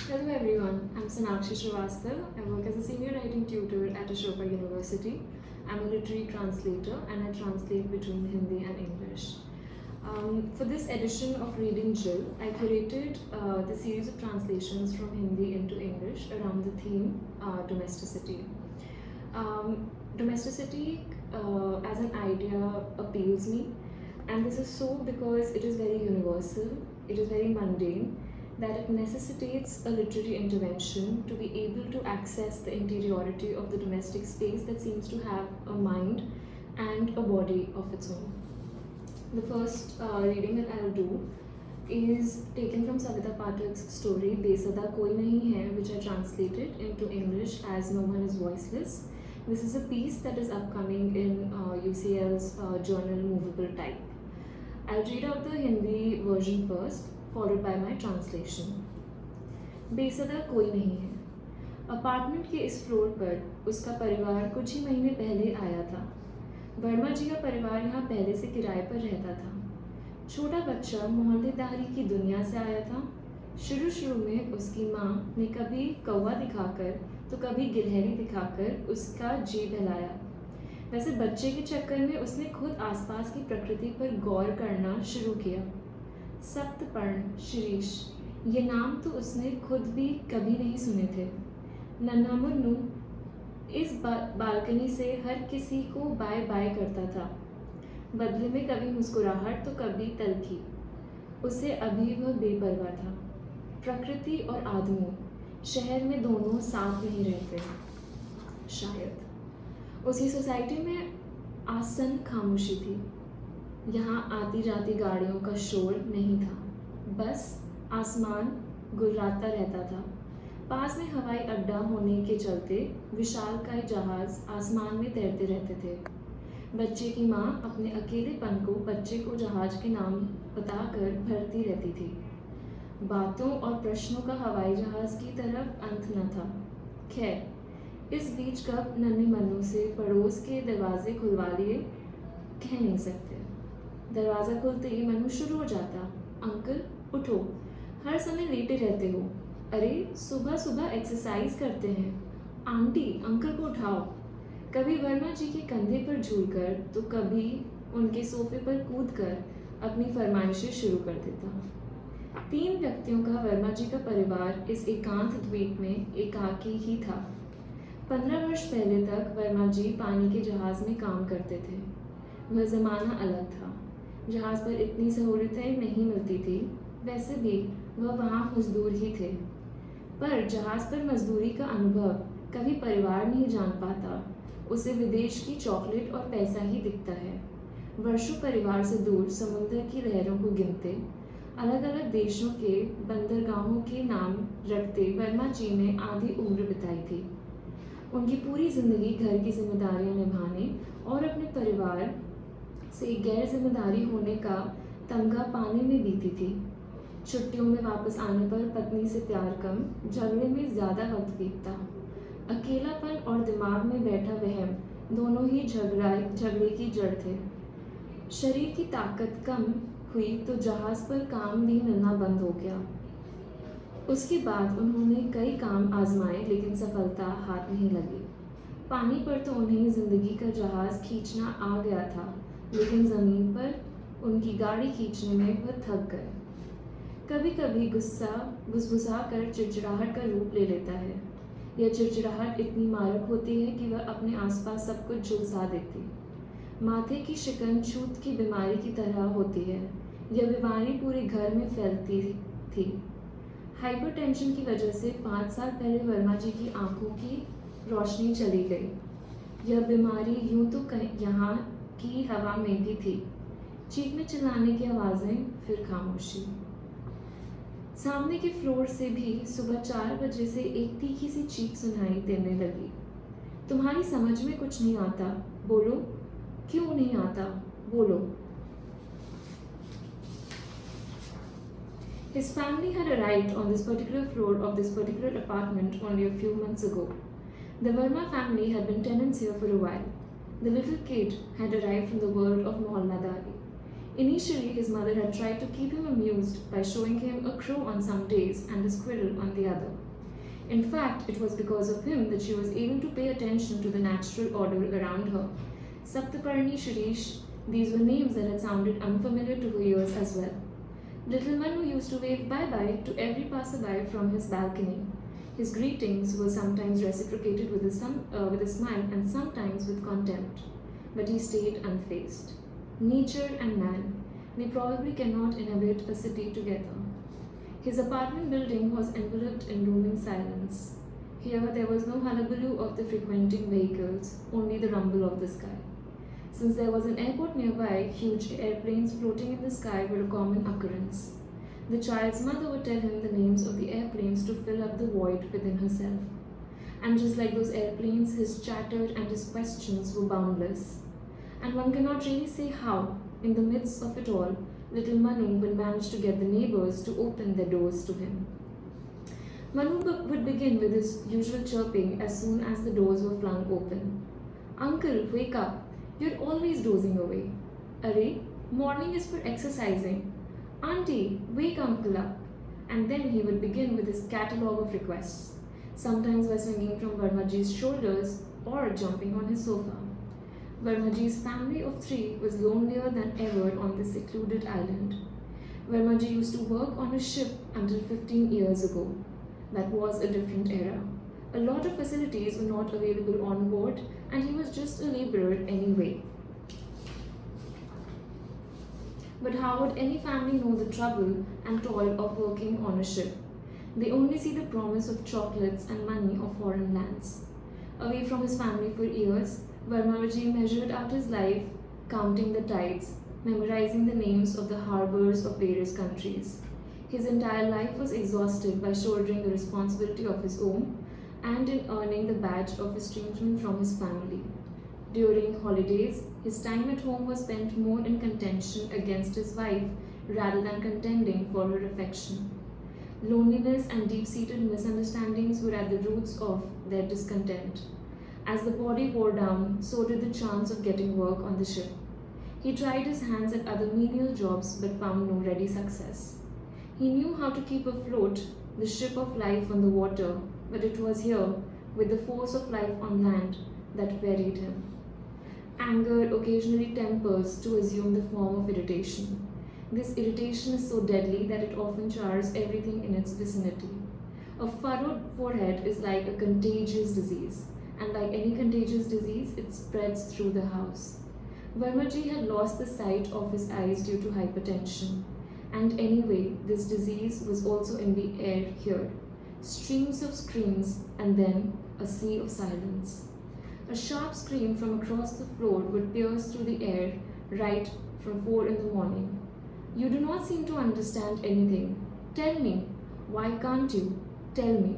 Hello everyone, I'm Sonakshi Srivastav. I work as a senior writing tutor at Ashoka University. I'm a literary translator and I translate between Hindi and English. For this edition of Reading Jill, I curated the series of translations from Hindi into English around the theme domesticity. Domesticity as an idea appeals me, and this is so because it is very universal, it is very mundane, that it necessitates a literary intervention to be able to access the interiority of the domestic space that seems to have a mind and a body of its own. The first reading that I'll do is taken from Savita Pathak's story Besada Koi Nahi Hai, which I translated into English as No One is Voiceless. This is a piece that is upcoming in UCL's journal Movable Type. I'll read out the Hindi version first, followed by my translation. बेसदा कोई नहीं है। Apartment के इस floor पर उसका परिवार कुछ ही महीने पहले आया था। वर्मा जी का परिवार यहाँ पहले से किराए पर रहता था। छोटा बच्चा मोहल्लेदारी की दुनिया से आया था। शुरू में उसकी माँ ने कभी कौवा दिखाकर तो कभी गिलहरी दिखाकर उसका जी बहलाया। वैसे बच्चे के चक्कर में उसने खुद आसपास की प्रकृति पर गौर करना शुरू किया। सप्तपर्ण शिरीष, ये नाम तो उसने खुद भी कभी नहीं सुने थे। नन्हा मुन्नू इस बालकनी से हर किसी को बाय बाय करता था, बदले में कभी मुस्कुराहट तो कभी तलखी। उसे अभी वह बेपरवाह था। प्रकृति और आदमी शहर में दोनों साथ नहीं रहते। शायद उसी सोसाइटी में आसन खामोशी थी। यहाँ आती जाती गाड़ियों का शोर नहीं था, बस आसमान गुर्राता रहता था। पास में हवाई अड्डा होने के चलते विशालकाय जहाज आसमान में तैरते रहते थे। बच्चे की माँ अपने अकेलेपन को बच्चे को जहाज के नाम बताकर भरती रहती थी। बातों और प्रश्नों का हवाई जहाज की तरफ अंत न था। खैर, इस बीच कब नन्हे मन्नू से पड़ोस के दरवाजे खुलवा लिए कह नहीं सकते। दरवाज़ा खुलते ही मन्नू शुरू हो जाता, अंकल उठो, हर समय लेटे रहते हो। अरे सुबह सुबह एक्सरसाइज करते हैं। आंटी अंकल को उठाओ। कभी वर्मा जी के कंधे पर झूलकर तो कभी उनके सोफे पर कूदकर अपनी फरमाइशें शुरू कर देता। 3 व्यक्तियों का वर्मा जी का परिवार इस एकांत द्वीप में एकाकी ही था। 15 वर्ष पहले तक वर्मा जी पानी के जहाज में काम करते थे। वह ज़माना अलग था। जहाज़ पर इतनी सहूलियतें नहीं मिलती थी। वैसे भी वह वहाँ मजदूर ही थे, पर जहाज़ पर मजदूरी का अनुभव कभी परिवार नहीं जान पाता। उसे विदेश की चॉकलेट और पैसा ही दिखता है। वर्षों परिवार से दूर समुद्र की लहरों को गिनते, अलग अलग देशों के बंदरगाहों के नाम रखते वर्मा जी ने आधी उम्र बिताई थी। उनकी पूरी जिंदगी घर की जिम्मेदारियां निभाने और अपने परिवार से गैर जिम्मेदारी होने का तमगा पाने में बीती थी। छुट्टियों में वापस आने पर पत्नी से प्यार कम, झगड़े में ज़्यादा वक्त बीतता। अकेलापन और दिमाग में बैठा वहम दोनों ही झगड़े की जड़ थे। शरीर की ताकत कम हुई तो जहाज़ पर काम भी मिलना बंद हो गया। उसके बाद उन्होंने कई काम आजमाए, लेकिन सफलता हाथ नहीं लगी। पानी पर तो उन्हें ज़िंदगी का जहाज़ खींचना आ गया था, लेकिन ज़मीन पर उनकी गाड़ी खींचने में वह थक गए। कभी कभी गुस्सा भुसभुसा कर चिड़चिड़ाहट का रूप ले लेता है। यह चिड़चिड़ाहट इतनी मारक होती है कि वह अपने आसपास सब कुछ झुलसा देती। माथे की शिकन छूत की बीमारी की तरह होती है। यह बीमारी पूरे घर में फैलती थी। हाइपरटेंशन की वजह से 5 साल पहले वर्मा जी की आंखों की रोशनी चली गई। यह बीमारी यूं तो यहाँ की हवा में भी थी। चीखने चिल्लाने की आवाज़ें, फिर खामोशी। सामने के फ्लोर से भी सुबह 4 बजे से एक तीखी सी चीख सुनाई देने लगी। तुम्हारी समझ में कुछ नहीं आता, बोलो। क्यों नहीं आता, बोलो। His family had arrived on this particular floor of this particular apartment only a few months ago. The Verma family had been tenants here for a while. The little kid had arrived from the world of Mohalladari. Initially, his mother had tried to keep him amused by showing him a crow on some days and a squirrel on the other. In fact, it was because of him that she was able to pay attention to the natural order around her. Saptaparni Shirish, these were names that had sounded unfamiliar to her ears as well. Little Manu used to wave bye-bye to every passerby from his balcony. His greetings were sometimes reciprocated with a smile and sometimes with contempt, but he stayed unfazed. Nature and man, they probably cannot inhabit a city together. His apartment building was enveloped in rooming silence. Here there was no hullabaloo of the frequenting vehicles, only the rumble of the sky. Since there was an airport nearby, huge airplanes floating in the sky were a common occurrence. The child's mother would tell him the names of the airplanes to fill up the void within herself. And just like those airplanes, his chatter and his questions were boundless. And one cannot really say how, in the midst of it all, little Manu would manage to get the neighbors to open their doors to him. Manu would begin with his usual chirping as soon as the doors were flung open. Uncle, wake up. You're always dozing away. Arey, morning is for exercising. Auntie, wake uncle up. And then he would begin with his catalogue of requests, sometimes by swinging from Vermaji's shoulders or jumping on his sofa. Vermaji's family of 3 was lonelier than ever on this secluded island. Vermaji used to work on a ship until 15 years ago. That was a different era. A lot of facilities were not available on board, and he was just a laborer anyway. But how would any family know the trouble and toil of working on a ship? They only see the promise of chocolates and money of foreign lands. Away from his family for years, Vermaji measured out his life, counting the tides, memorizing the names of the harbors of various countries. His entire life was exhausted by shouldering the responsibility of his own and in earning the badge of estrangement from his family. During holidays, his time at home was spent more in contention against his wife rather than contending for her affection. Loneliness and deep-seated misunderstandings were at the roots of their discontent. As the body wore down, so did the chance of getting work on the ship. He tried his hands at other menial jobs but found no ready success. He knew how to keep afloat the ship of life on the water, but it was here, with the force of life on land, that wearied him. Anger occasionally tempers to assume the form of irritation. This irritation is so deadly that it often chars everything in its vicinity. A furrowed forehead is like a contagious disease, and like any contagious disease, it spreads through the house. Vermaji had lost the sight of his eyes due to hypertension, and anyway, this disease was also in the air here. Streams of screams, and then a sea of silence. A sharp scream from across the floor would pierce through the air right from 4 in the morning. You do not seem to understand anything. Tell me. Why can't you? Tell me.